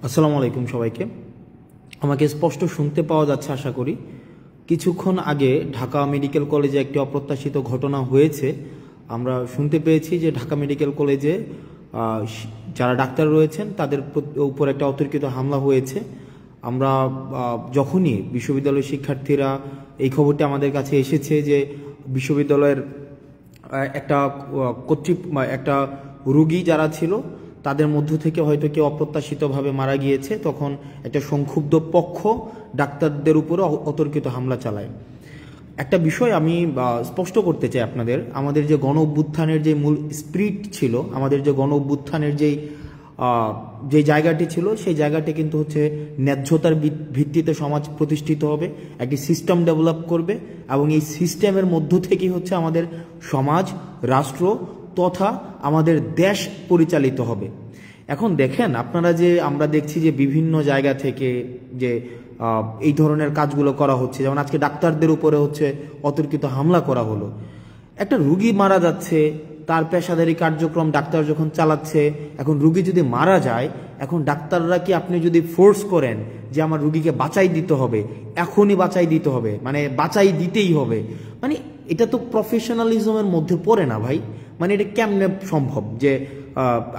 আসসালামু আলাইকুম সবাইকে। আমাকে স্পষ্ট শুনতে পাওয়া যাচ্ছে আশা করি। কিছুক্ষণ আগে ঢাকা মেডিকেল কলেজে একটি অপ্রত্যাশিত ঘটনা হয়েছে। আমরা শুনতে পেয়েছি যে ঢাকা মেডিকেল কলেজে যারা ডাক্তার রয়েছেন তাদের উপর একটা অতর্কিত হামলা হয়েছে। আমরা যখনই বিশ্ববিদ্যালয়ের শিক্ষার্থীরা এই খবরটি আমাদের কাছে এসেছে যে বিশ্ববিদ্যালয়ের একটা রোগী যারা ছিল তাদের মধ্য থেকে হয়তো কেউ অপ্রত্যাশিতভাবে মারা গিয়েছে, তখন একটা সংক্ষুব্ধ পক্ষ ডাক্তারদের উপরে অতর্কিত হামলা চালায়। একটা বিষয় আমি স্পষ্ট করতে চাই আপনাদের, আমাদের যে গণ অভ্যুত্থানের যে মূল স্পিরিট ছিল, আমাদের যে গণ অভ্যুত্থানের যে জায়গাটি ছিল, সেই জায়গাটি কিন্তু হচ্ছে ন্যায্যতার ভিত্তিতে সমাজ প্রতিষ্ঠিত হবে, একটি সিস্টেম ডেভেলপ করবে এবং এই সিস্টেমের মধ্য থেকেই হচ্ছে আমাদের সমাজ, রাষ্ট্র তথা আমাদের দেশ পরিচালিত হবে। এখন দেখেন আপনারা, যে আমরা দেখছি যে বিভিন্ন জায়গা থেকে যে এই ধরনের কাজগুলো করা হচ্ছে, যেমন আজকে ডাক্তারদের উপরে হচ্ছে অতর্কিত হামলা করা হলো। একটা রুগী মারা যাচ্ছে, তার পেশাদারি কার্যক্রম ডাক্তার যখন চালাচ্ছে, এখন রুগী যদি মারা যায়, এখন ডাক্তাররা কি আপনি যদি ফোর্স করেন যে আমার রুগীকে বাঁচাই দিতে হবে, এখনই বাঁচাই দিতে হবে, মানে বাঁচাই দিতেই হবে, মানে এটা তো প্রফেশনালিজমের মধ্যে পড়ে না ভাই। মানে এটা কেমনে সম্ভব যে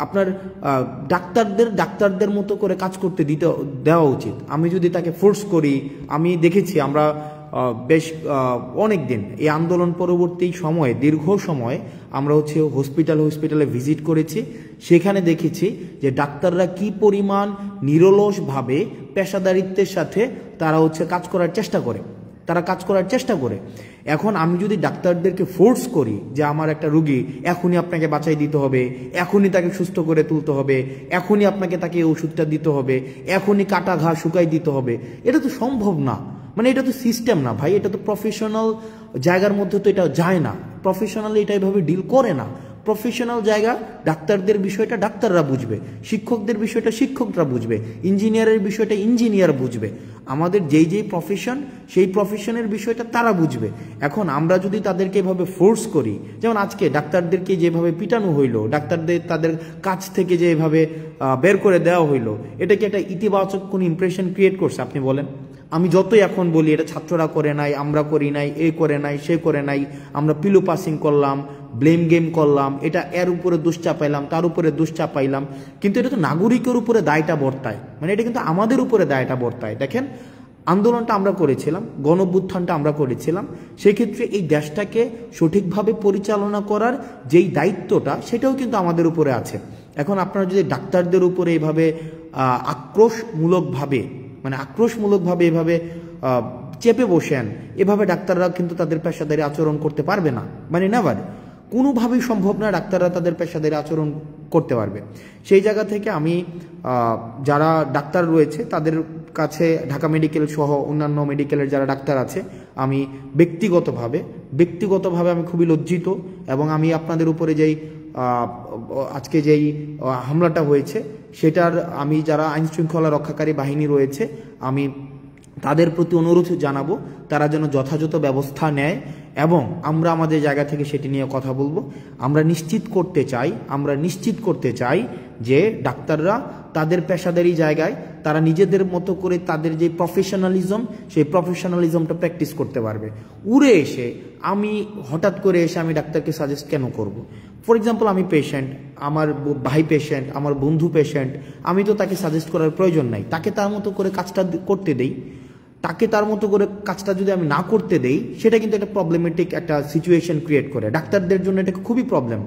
আপনার ডাক্তারদের মতো করে কাজ করতে দেওয়া উচিত। আমি যদি তাকে ফোর্স করি, আমি দেখেছি আমরা বেশ অনেক দিন এই আন্দোলন পরবর্তী সময়ে, দীর্ঘ সময় আমরা হচ্ছে হসপিটালে ভিজিট করেছি। সেখানে দেখেছি যে ডাক্তাররা কি পরিমাণ নিরলসভাবে পেশাদারিত্বের সাথে তারা হচ্ছে কাজ করার চেষ্টা করে। এখন আমি যদি ডাক্তারদেরকে ফোর্স করি যে আমার একটা রুগী এখনই আপনাকে বাঁচাই দিতে হবে, এখনই তাকে সুস্থ করে তুলতে হবে, এখনই আপনাকে তাকে ওষুধটা দিতে হবে, এখনই কাটা ঘা শুকাই দিতে হবে, এটা তো সম্ভব না। মানে এটা তো সিস্টেম না ভাই, এটা তো প্রফেশনাল জায়গার মধ্যে তো এটা যায় না। প্রফেশনালি এটা এভাবে ডিল করে না। প্রফেশনাল জায়গা, ডাক্তারদের বিষয়টা ডাক্তাররা বুঝবে, শিক্ষকদের বিষয়টা শিক্ষকরা বুঝবে, ইঞ্জিনিয়ারের বিষয়টা ইঞ্জিনিয়ার বুঝবে, আমাদের যেই প্রফেশন সেই প্রফেশনের বিষয়টা তারা বুঝবে। এখন আমরা যদি তাদেরকে এভাবে ফোর্স করি, যেমন আজকে ডাক্তারদেরকে যেভাবে পিটানো হইলো, ডাক্তারদের তাদের কাছ থেকে যেভাবে বের করে দেওয়া হইলো, এটা কি একটা ইতিবাচক কোন ইমপ্রেশন ক্রিয়েট করছে আপনি বলেন? আমি যতই এখন বলি এটা ছাত্ররা করে নাই, আমরা করি নাই, এ করে নাই, সে করে নাই, আমরা পিলো পাসিং করলাম, ব্লেম গেম করলাম, এটা এর উপরে দোষ চাপাইলাম, তার উপরে দোষ চাপাইলাম, কিন্তু এটা তো নাগরিকের উপরে দায়টা বর্তায়। মানে এটা কিন্তু আমাদের উপরে দায়টা বর্তায়। দেখেন, আন্দোলনটা আমরা করেছিলাম, গণ অভ্যুত্থানটা আমরা করেছিলাম, সেক্ষেত্রে এই দেশটাকে সঠিকভাবে পরিচালনা করার যেই দায়িত্বটা, সেটাও কিন্তু আমাদের উপরে আছে। এখন আপনারা যদি ডাক্তারদের উপরে এইভাবে আক্রোশমূলকভাবে এভাবে চেপে বসেন, এভাবে ডাক্তাররা কিন্তু তাদের পেশাদারি আচরণ করতে পারবে না। মানে নেভার, কোনোভাবেই সম্ভব না ডাক্তাররা তাদের পেশাদারি আচরণ করতে পারবে। সেই জায়গা থেকে আমি যারা ডাক্তার রয়েছে তাদের কাছে, ঢাকা মেডিকেল সহ অন্যান্য মেডিকেলের যারা ডাক্তার আছে, আমি ব্যক্তিগতভাবে আমি খুবই লজ্জিত। এবং আমি আপনাদের উপরে আজকে যেই হামলাটা হয়েছে, সেটার আমি যারা আইনশৃঙ্খলা রক্ষাকারী বাহিনী রয়েছে, আমি তাদের প্রতি অনুরোধ জানাবো তারা যেন যথাযথ ব্যবস্থা নেয়, এবং আমরা আমাদের জায়গা থেকে সেটি নিয়ে কথা বলবো। আমরা নিশ্চিত করতে চাই যে ডাক্তাররা তাদের পেশাদারি জায়গায় তারা নিজেদের মতো করে তাদের যে প্রফেশনালিজম, সেই প্রফেশনালিজমটা প্র্যাকটিস করতে পারবে। হঠাৎ করে এসে আমি ডাক্তারকে সাজেস্ট কেন করব? ফর এক্সাম্পল, আমি পেশেন্ট, আমার ভাই পেশেন্ট, আমার বন্ধু পেশেন্ট, আমি তো তাকে সাজেস্ট করার প্রয়োজন নাই। তাকে তার মতো করে কাজটা করতে দেই। তাকে তার মতো করে কাজটা যদি আমি না করতে দেই, সেটা কিন্তু একটা প্রবলেমেটিক একটা সিচুয়েশন ক্রিয়েট করে ডাক্তারদের জন্য। এটা খুবই প্রবলেম।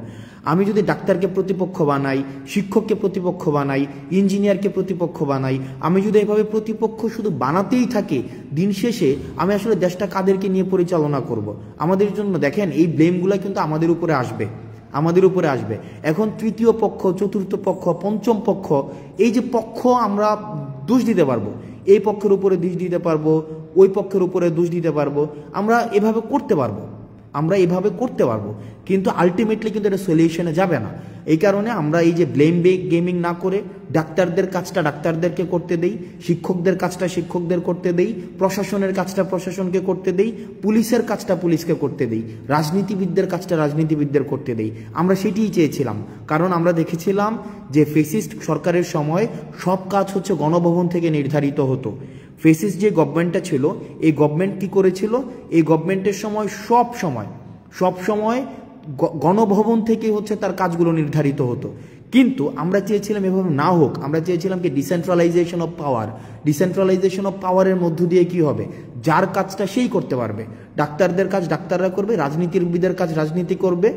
আমি যদি ডাক্তারকে প্রতিপক্ষ বানাই, শিক্ষককে প্রতিপক্ষ বানাই, ইঞ্জিনিয়ারকে প্রতিপক্ষ বানাই, আমি যদি এভাবে প্রতিপক্ষ শুধু বানাতেই থাকি, দিন শেষে আমি আসলে দেশটা কাদেরকে নিয়ে পরিচালনা করব? আমাদের জন্য দেখেন, এই ব্লেমগুলো কিন্তু আমাদের উপরে আসবে। এখন তৃতীয় পক্ষ, চতুর্থ পক্ষ, পঞ্চম পক্ষ, এই যে পক্ষ আমরা দোষ দিতে পারবো, এই পক্ষের উপরে দোষ দিতে পারবো, ওই পক্ষের উপরে দোষ দিতে পারবো, আমরা এভাবে করতে পারবো, কিন্তু আলটিমেটলি কিন্তু এটা সলিউশনে যাবে না। এই কারণে আমরা এই যে ব্লেম গেমিং না করে ডাক্তারদের কাজটা ডাক্তারদেরকে করতে দেই, শিক্ষকদের কাজটা শিক্ষকদের করতে দেই, প্রশাসনের কাজটা প্রশাসনকে করতে দেই, পুলিশের কাজটা পুলিশকে করতে দেই, রাজনীতিবিদদের কাজটা রাজনীতিবিদদের করতে দেই। আমরা সেটিই চেয়েছিলাম, কারণ আমরা দেখেছিলাম যে ফেসিস্ট সরকারের সময় সব কাজ হচ্ছে গণভবন থেকে নির্ধারিত হতো। ফেসিস্ট যে গভর্নমেন্টটা ছিল, এই গভর্নমেন্ট কী করেছিল, এই গভর্নমেন্টের সময় সব সময় গণভবন থেকে হচ্ছে তার কাজগুলো নির্ধারিত হতো। কিন্তু আমরা চেয়েছিলাম এভাবে না হোক, আমরা চেয়েছিলাম কি decentralisation of power. Decentralisation of পাওয়ারের মধ্য দিয়ে কি হবে, যার কাজটা সেই করতে পারবে। ডাক্তারদের কাজ ডাক্তাররা করবে, রাজনীতিবিদের কাজ রাজনীতি করবে,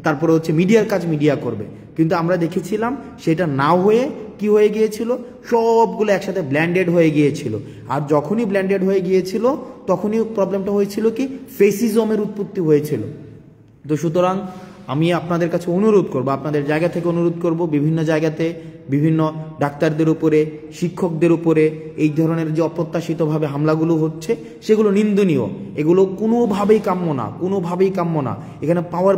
তারপরে হচ্ছে মিডিয়ার কাজ মিডিয়া করবে। কিন্তু আমরা দেখেছিলাম সেটা না হয়ে কি হয়ে গিয়েছিল, সবগুলো একসাথে ব্ল্যান্ডেড হয়ে গিয়েছিল। আর যখনই ব্ল্যান্ডেড হয়ে গিয়েছিল তখনই প্রবলেমটা হয়েছিল কি, ফেসিজমের উৎপত্তি হয়েছিল। তো সুতরাং আমি আপনাদের কাছে অনুরোধ করব, আপনাদের জায়গা থেকে অনুরোধ করব, বিভিন্ন জায়গাতে বিভিন্ন ডাক্তারদের উপরে, শিক্ষকদের উপরে এই ধরনের যে অপ্রত্যাশিতভাবে হামলাগুলো হচ্ছে সেগুলো নিন্দনীয়। এগুলো কোনোভাবেই কাম্য না। এখানে পাওয়ার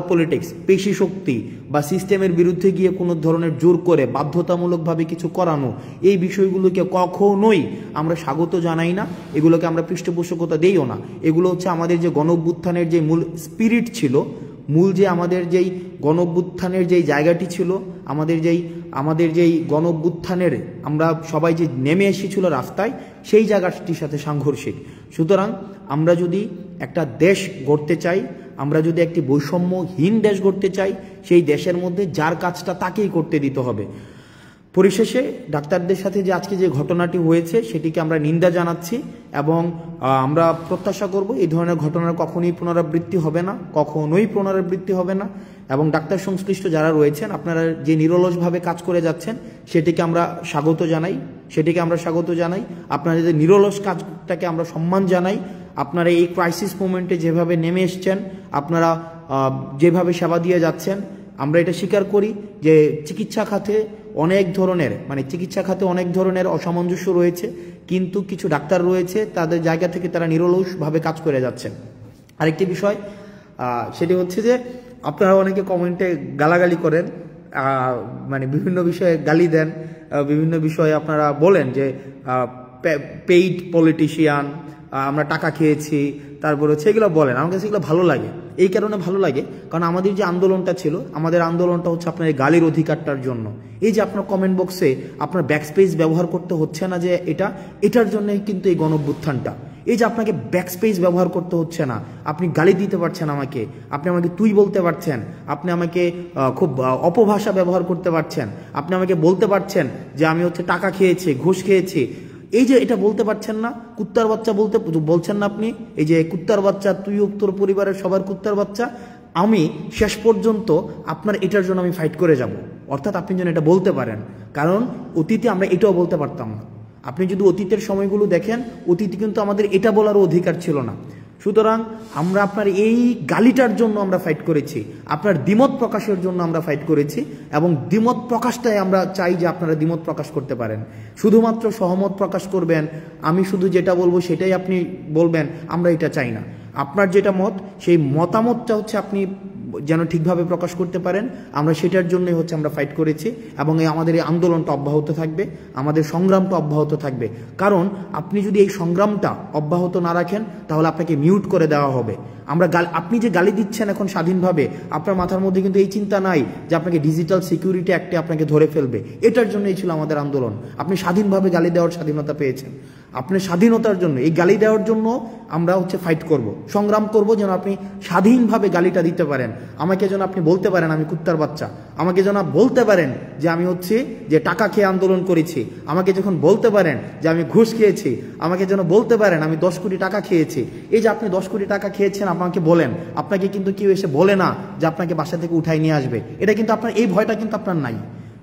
পলিটিক্স, পেশি শক্তি বা সিস্টেমের বিরুদ্ধে গিয়ে কোনো ধরনের জোর করে বাধ্যতামূলকভাবে কিছু করানো, এই বিষয়গুলোকে কখনোই আমরা স্বাগত জানাই না, এগুলোকে আমরা পৃষ্ঠপোষকতা দেইও না। এগুলো হচ্ছে আমাদের যে গণঅভ্যুত্থানের যে মূল স্পিরিট ছিল, আমাদের যেই গণঅভ্যুত্থানের যেই জায়গাটি ছিল, আমাদের যেই গণঅভ্যুত্থানের আমরা সবাই যে নেমে এসেছিল রাস্তায়, সেই জায়গাটির সাথে সাংঘর্ষিক। সুতরাং আমরা যদি একটা দেশ গড়তে চাই, আমরা যদি একটি বৈষম্যহীন দেশ গড়তে চাই, সেই দেশের মধ্যে যার কাজটা তাকেই করতে দিতে হবে। পরিশেষে ডাক্তারদের সাথে যে আজকে যে ঘটনাটি হয়েছে সেটিকে আমরা নিন্দা জানাচ্ছি এবং আমরা প্রত্যাশা করব এই ধরনের ঘটনার কখনোই পুনরাবৃত্তি হবে না। এবং ডাক্তার সংশ্লিষ্ট যারা রয়েছেন, আপনারা যে নিরলসভাবে কাজ করে যাচ্ছেন সেটিকে আমরা স্বাগত জানাই। আপনাদের যে নিরলস কাজটাকে আমরা সম্মান জানাই। আপনারা এই ক্রাইসিস মোমেন্টে যেভাবে নেমে এসছেন, আপনারা যেভাবে সেবা দিয়ে যাচ্ছেন, আমরা এটা স্বীকার করি যে চিকিৎসা খাতে অনেক ধরনের অসামঞ্জস্য রয়েছে, কিন্তু কিছু ডাক্তার রয়েছে তাদের জায়গা থেকে তারা নিরলসভাবে কাজ করে যাচ্ছেন। আরেকটি বিষয় সেটি হচ্ছে যে আপনারা অনেকে কমেন্টে গালাগালি করেন, বিভিন্ন বিষয়ে গালি দেন, বিভিন্ন বিষয়ে আপনারা বলেন যে পেইড পলিটিশিয়ান, আমরা টাকা খেয়েছি, তারপর হচ্ছে এগুলো বলেন। আমার কাছে এগুলো ভালো লাগে, এই কারণে ভালো লাগে কারণ আমাদের যে আন্দোলনটা ছিল, আমাদের আন্দোলনটা হচ্ছে আপনার এই গালির অধিকারটার জন্য। এই যে আপনার কমেন্ট বক্সে আপনার ব্যাকস্পেস ব্যবহার করতে হচ্ছে না, যে এটার জন্যই কিন্তু এই গণঅভ্যুত্থানটা। এই যে আপনাকে ব্যাকস্পেস ব্যবহার করতে হচ্ছে না, আপনি গালি দিতে পারছেন আমাকে, আপনি আমাকে তুই বলতে পারছেন, আপনি আমাকে খুব অপভাষা ব্যবহার করতে পারছেন, আপনি আমাকে বলতে পারছেন যে আমি হচ্ছে টাকা খেয়েছি, ঘুষ খেয়েছি। এই যে এটা বলতে পারছেন না, কুত্তার বাচ্চা বলছেন না আপনি, এই যে কুত্তার বাচ্চা, তুই তোর পরিবারের সবার কুত্তার বাচ্চা, আমি শেষ পর্যন্ত আপনার এটার জন্য আমি ফাইট করে যাব। অর্থাৎ আপনি যেন এটা বলতে পারেন, কারণ অতীতে আমরা এটাও বলতে পারতাম না। আপনি যদি অতীতের সময়গুলো দেখেন, অতীতে কিন্তু আমাদের এটা বলারও অধিকার ছিল না। সুতরাং আমরা আপনার এই গালিটার জন্য আমরা ফাইট করেছি, আপনার দ্বিমত প্রকাশের জন্য আমরা ফাইট করেছি, এবং দ্বিমত প্রকাশটাই আমরা চাই যে আপনারা দ্বিমত প্রকাশ করতে পারেন। শুধুমাত্র সহমত প্রকাশ করবেন, আমি শুধু যেটা বলবো সেটাই আপনি বলবেন, আমরা এটা চাই না। আপনার যেটা মত, সেই মতামতটা হচ্ছে আপনি যেন ঠিকভাবে প্রকাশ করতে পারেন, আমরা সেটার জন্যই হচ্ছে আমরা ফাইট করেছি। এবং আমাদের এই আন্দোলনটা অব্যাহত থাকবে, আমাদের সংগ্রামটা অব্যাহত থাকবে। কারণ আপনি যদি এই সংগ্রামটা অব্যাহত না রাখেন তাহলে আপনাকে মিউট করে দেওয়া হবে। আপনি যে গালি দিচ্ছেন এখন স্বাধীনভাবে, আপনার মাথার মধ্যে কিন্তু এই চিন্তা নাই যে আপনাকে ডিজিটাল সিকিউরিটি অ্যাক্টে আপনাকে ধরে ফেলবে। এটার জন্যই ছিল আমাদের আন্দোলন। আপনি স্বাধীনভাবে গালি দেওয়ার স্বাধীনতা পেয়েছেন, আপনার স্বাধীনতার জন্য, এই গালি দেওয়ার জন্য আমরা হচ্ছে ফাইট করব, সংগ্রাম করব, যেন আপনি স্বাধীনভাবে গালিটা দিতে পারেন। আমাকে যেন আপনি বলতে পারেন আমি কুত্তার বাচ্চা, আমাকে যেন বলতে পারেন যে আমি হচ্ছে যে টাকা খেয়ে আন্দোলন করেছি, আমাকে যখন বলতে পারেন যে আমি ঘুষ খেয়েছি, আমাকে যেন বলতে পারেন আমি 10 কোটি টাকা খেয়েছি। এই যে আপনি 10 কোটি টাকা খেয়েছেন, আমাকে বলেন, আপনাকে কিন্তু কেউ এসে বলে না যে আপনাকে বাসা থেকে উঠাই নিয়ে আসবে। এটা কিন্তু আপনার, এই ভয়টা কিন্তু আপনার নাই,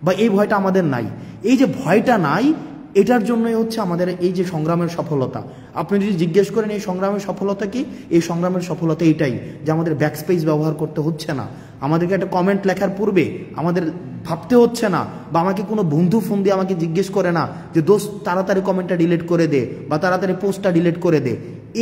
বা এই ভয়টা আমাদের নাই। এই যে ভয়টা নাই, এটার জন্যই হচ্ছে আমাদের এই যে সংগ্রামের সফলতা। আপনি যদি জিজ্ঞেস করেন এই সংগ্রামের সফলতা কি, এই সংগ্রামের সফলতা এইটাই যে আমাদের ব্যাকস্পেস ব্যবহার করতে হচ্ছে না, আমাদেরকে একটা কমেন্ট লেখার পূর্বে আমাদের ভাবতে হচ্ছে না, বা আমাকে কোনো বন্ধু ফোন দিয়ে আমাকে জিজ্ঞেস করে না যে দোস্ত তাড়াতাড়ি কমেন্টটা ডিলিট করে দে বা তাড়াতাড়ি পোস্টটা ডিলিট করে দে।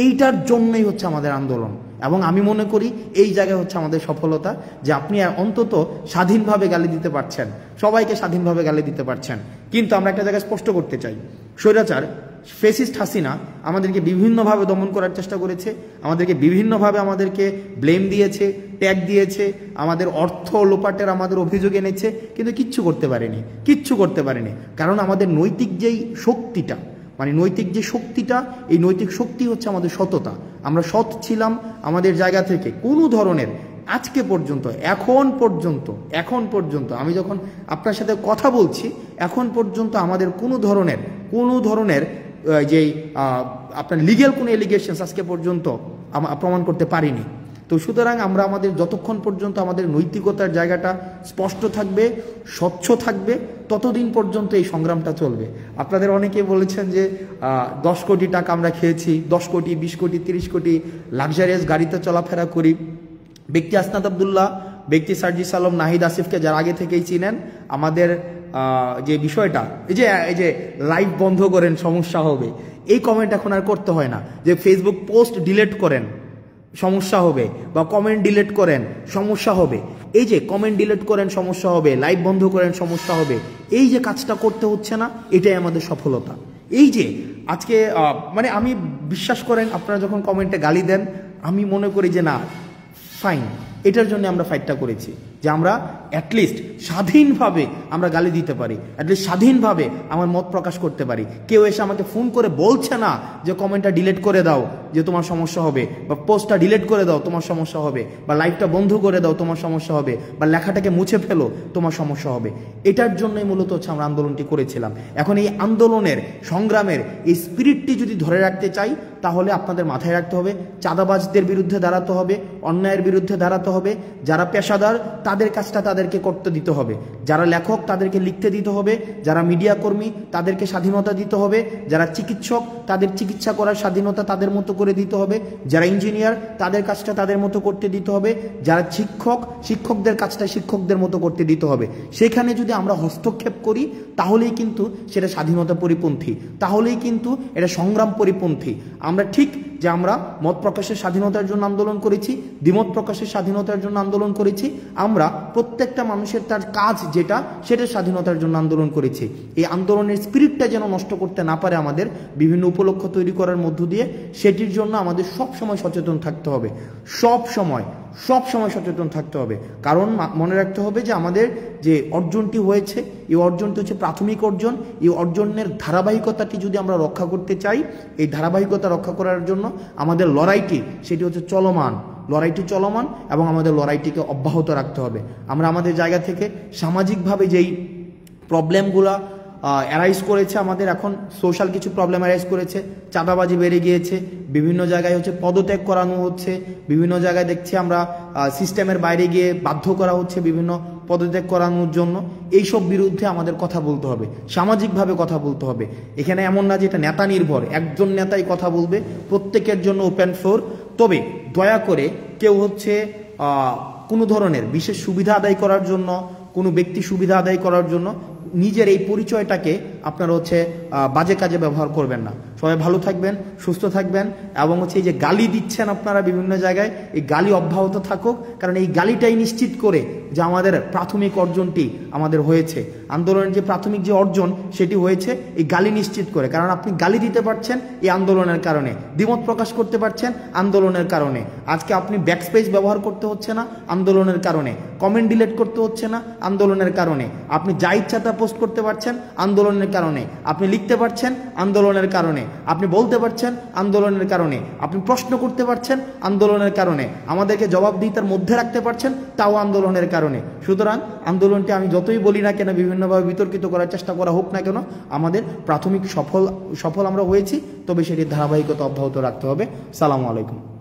এইটার জন্যই হচ্ছে আমাদের আন্দোলন, এবং আমি মনে করি এই জায়গায় হচ্ছে আমাদের সফলতা, যে আপনি অন্তত স্বাধীনভাবে গালি দিতে পারছেন, সবাইকে স্বাধীনভাবে গালি দিতে পারছেন। কিন্তু আমরা একটা জায়গায় স্পষ্ট করতে চাই, স্বৈরাচার ফেসিস্ট হাসিনা আমাদেরকে বিভিন্নভাবে দমন করার চেষ্টা করেছে, আমাদেরকে বিভিন্নভাবে আমাদেরকে ব্লেম দিয়েছে, ট্যাগ দিয়েছে, আমাদের অর্থ লোপাটের আমাদের অভিযোগ এনেছে, কিন্তু কিচ্ছু করতে পারেনি। কারণ আমাদের নৈতিক যেই শক্তিটা, মানে নৈতিক যে শক্তিটা, এই নৈতিক শক্তি হচ্ছে আমাদের সততা। আমরা সৎ ছিলাম আমাদের জায়গা থেকে। কোনো ধরনের আজকে পর্যন্ত, এখন পর্যন্ত আমি যখন আপনার সাথে কথা বলছি, এখন পর্যন্ত আমাদের কোনো ধরনের যেই আপনার লিগ্যাল কোনো এলিগেশনস আজকে পর্যন্ত প্রমাণ করতে পারিনি। তো সুতরাং আমরা আমাদের যতক্ষণ পর্যন্ত আমাদের নৈতিকতার জায়গাটা স্পষ্ট থাকবে, স্বচ্ছ থাকবে, ততদিন পর্যন্ত এই সংগ্রামটা চলবে। আপনাদের অনেকে বলেছেন যে 10 কোটি টাকা আমরা খেয়েছি, 10 কোটি 20 কোটি 30 কোটি লাক্সারিয়াস গাড়িতে চলাফেরা করি। ব্যক্তি আসনাদ আবদুল্লাহ, ব্যক্তি সার্জিস আলম, নাহিদ আসিফকে যারা আগে থেকেই চিনেন, আমাদের যে বিষয়টা এই যে লাইভ বন্ধ করেন সমস্যা হবে, এই কমেন্ট এখন আর করতে হয় না। যে ফেসবুক পোস্ট ডিলিট করেন সমস্যা হবে, বা কমেন্ট ডিলিট করেন সমস্যা হবে, এই যে কমেন্ট ডিলিট করেন সমস্যা হবে, লাইভ বন্ধ করেন সমস্যা হবে, এই যে কাজটা করতে হচ্ছে না, এটাই আমাদের সফলতা। এই যে আজকে মানে আমি বিশ্বাস করেন, আপনারা যখন কমেন্টে গালি দেন, আমি মনে করি যে না ফাইন, এটার জন্য আমরা ফাইটটা করেছি, যে আমরা অ্যাটলিস্ট স্বাধীনভাবে আমরা গালি দিতে পারি, অ্যাটলিস্ট স্বাধীনভাবে আমার মত প্রকাশ করতে পারি। কেউ এসে আমাকে ফোন করে বলছে না যে কমেন্টটা ডিলিট করে দাও যে তোমার সমস্যা হবে, বা পোস্টটা ডিলিট করে দাও তোমার সমস্যা হবে, বা লাইভটা বন্ধ করে দাও তোমার সমস্যা হবে, বা লেখাটাকে মুছে ফেলো তোমার সমস্যা হবে। এটার জন্যই মূলত হচ্ছে আমরা আন্দোলনটি করেছিলাম। এখন এই আন্দোলনের সংগ্রামের এই স্পিরিটটি যদি ধরে রাখতে চাই, তাহলে আপনাদের মাথায় রাখতে হবে, চাঁদাবাজদের বিরুদ্ধে দাঁড়াতে হবে, অন্যায়ের বিরুদ্ধে দাঁড়াতে হবে, যারা পেশাদার তাদের কাজটা তাদেরকে করতে দিতে হবে, যারা লেখক তাদেরকে লিখতে দিতে হবে, যারা মিডিয়া কর্মী তাদেরকে স্বাধীনতা দিতে হবে, যারা চিকিৎসক তাদের চিকিৎসা করার স্বাধীনতা তাদের মতো করে দিতে হবে, যারা ইঞ্জিনিয়ার তাদের কাজটা তাদের মতো করতে দিতে হবে, যারা শিক্ষকদের কাজটা শিক্ষকদের মতো করতে দিতে হবে। সেখানে যদি আমরা হস্তক্ষেপ করি, তাহলেই কিন্তু সেটা স্বাধীনতা পরিপন্থী, তাহলেই কিন্তু এটা সংগ্রাম পরিপন্থী। আমরা ঠিক যে আমরা মত প্রকাশের স্বাধীনতার জন্য আন্দোলন করেছি, দ্বিমত প্রকাশের স্বাধীনতার জন্য আন্দোলন করেছি, আমরা প্রত্যেকটা মানুষের তার কাজ যেটা সেটা স্বাধীনতার জন্য আন্দোলন করেছি। এই আন্দোলনের স্পিরিটটা যেন নষ্ট করতে না পারে আমাদের বিভিন্ন উপলক্ষ তৈরি করার মধ্য দিয়ে, সেটির জন্য আমাদের সব সময় সচেতন থাকতে হবে, সব সময় সচেতন থাকতে হবে। কারণ মনে রাখতে হবে যে আমাদের যে অর্জনটি হয়েছে, এই অর্জনটি হচ্ছে প্রাথমিক অর্জন। এই অর্জনের ধারাবাহিকতাটি যদি আমরা রক্ষা করতে চাই, এই ধারাবাহিকতা রক্ষা করার জন্য আমাদের লড়াইটি সেটি হচ্ছে চলমান, এবং আমাদের লড়াইটিকে অব্যাহত রাখতে হবে। আমরা আমাদের জায়গা থেকে সামাজিকভাবে যেই প্রবলেমগুলা অ্যারাইজ করেছে, আমাদের এখন সোশ্যাল কিছু প্রবলেম অ্যারাইজ করেছে, চাঁদাবাজি বেড়ে গিয়েছে, বিভিন্ন জায়গায় হচ্ছে পদত্যাগ করানো হচ্ছে, বিভিন্ন জায়গায় দেখছি আমরা সিস্টেমের বাইরে গিয়ে বাধ্য করা হচ্ছে বিভিন্ন পদত্যাগ করানোর জন্য। এইসব বিরুদ্ধে আমাদের কথা বলতে হবে, সামাজিকভাবে কথা বলতে হবে। এখানে এমন না যে এটা নেতা নির্ভর, একজন নেতাই কথা বলবে, প্রত্যেকের জন্য ওপেন ফ্লোর। তবে দয়া করে কেউ হচ্ছে কোনো ধরনের বিশেষ সুবিধা আদায় করার জন্য, কোনো ব্যক্তি সুবিধা আদায় করার জন্য নিজের এই পরিচয়টাকে আপনারা হচ্ছে বাজে কাজে ব্যবহার করবেন না। সবাই ভালো থাকবেন, সুস্থ থাকবেন, এবং হচ্ছে এই যে গালি দিচ্ছেন আপনারা বিভিন্ন জায়গায়, এই গালি অব্যাহত থাকুক। কারণ এই গালিটাই নিশ্চিত করে যে আমাদের প্রাথমিক অর্জনটি আমাদের হয়েছে, আন্দোলনের যে প্রাথমিক যে অর্জন সেটি হয়েছে এই গালি নিশ্চিত করে। কারণ আপনি গালি দিতে পারছেন এই আন্দোলনের কারণে, দ্বিমত প্রকাশ করতে পারছেন আন্দোলনের কারণে। আজকে আপনি ব্যাকস্পেস ব্যবহার করতে হচ্ছে না আন্দোলনের কারণে, কমেন্ট ডিলিট করতে হচ্ছে না আন্দোলনের কারণে, আপনি যা ইচ্ছা তা পোস্ট করতে পারছেন আন্দোলনের কারণে, আপনি লিখতে পারছেন আন্দোলনের কারণে, আপনি বলতে পারছেন আন্দোলনের কারণে, আপনি প্রশ্ন করতে পারছেন আন্দোলনের কারণে, আমাদেরকে জবাবদিহিতার মধ্যে রাখতে পারছেন তাও আন্দোলনের কারণে। সুতরাং আন্দোলনটি আমি যতই বলি না কেন, বিভিন্নভাবে বিতর্কিত করার চেষ্টা করা হোক না কেন, আমাদের প্রাথমিক সফল আমরা হয়েছি, তবে সেটির ধারাবাহিকতা অব্যাহত রাখতে হবে। সালামু আলাইকুম।